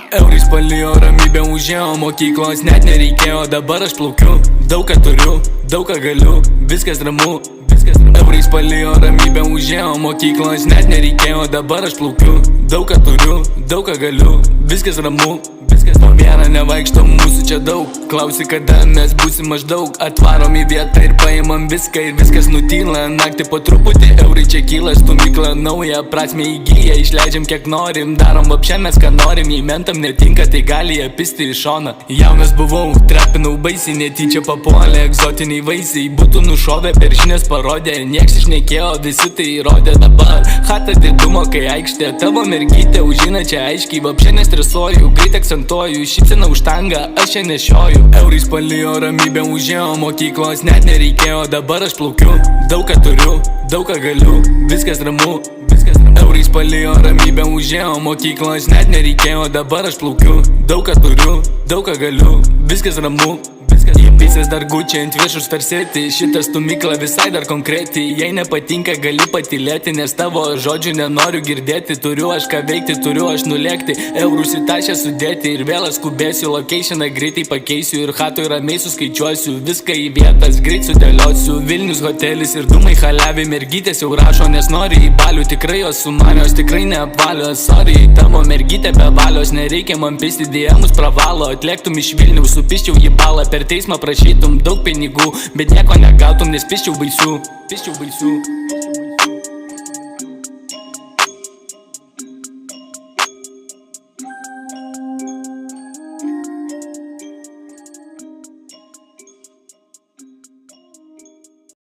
Eurais palijo, ramybę užėjo, mokyklos net nereikėjo. Dabar aš plaukiu, daug ką turiu, daug ką galiu, viskas ramu. Eurais palijo, ramybę užėjo, mokyklos net nereikėjo. Dabar aš plaukiu, daug ką turiu, daug ką galiu, viskas ramu. Po vieną nevaikšto, mūsų čia daug. Klausi, kada mes būsim maždaug. Atvarom į vietą ir paimam viską ir viskas nutyla. Naktį po truputį eurai čia kyla, stumykla nauja prasme įgyja. Išleidžiam kiek norim, darom vapšė mes ką norim. Jei mentam netinka, tai gali jie pisti iš šoną. Jaunas buvau, trapinau baisiai, netyčia papuolė egzotiniai vaisiai. Būtų nušovę, per žinias parodė, nieks išnekėjo, visi tai įrodė. Dabar chata didumo, kai aikštė tavo mergytė užina čia aiškiai. Vapšė nestresuoju, greit akcentuoju, šypsena už tangą, aš čia nešioju. Eurais palijo, ramybę užėjo, mokyklos net nereikėjo. Dabar aš plaukiu, daug ką turiu, daug ką galiu, viskas ramu. Eurais palijo, ramybę užėjo, mokyklos net nereikėjo. Dabar aš plaukiu, daug ką turiu, daug ką galiu, viskas ramu. Įpisęs dar gučiai ant viešus fersėti, šitą stumyklą visai dar konkreti. Jei nepatinka, gali patylėti, nes tavo žodžių nenoriu girdėti. Turiu aš ką veikti, turiu aš nulėkti, eurus į tašę sudėti ir vėl skubėsiu. Locationą greitai pakeisiu ir hatoj ramiai suskaičiuosiu. Viską į vietas greit sudėliosiu. Vilnius hotelis ir dūmai haliavi, mergytės jau rašo, nes nori į balių. Tikrai jos sumanios, tikrai neapvalios. Sorry, tavo mergytė be valios, nereikia man pisti, dėjamus pravalo. Atlėktum iš Vilniaus, supiščiau jį balą, per teismą prašytum daug pinigų, bet nieko negautum, nes piščiau baisių.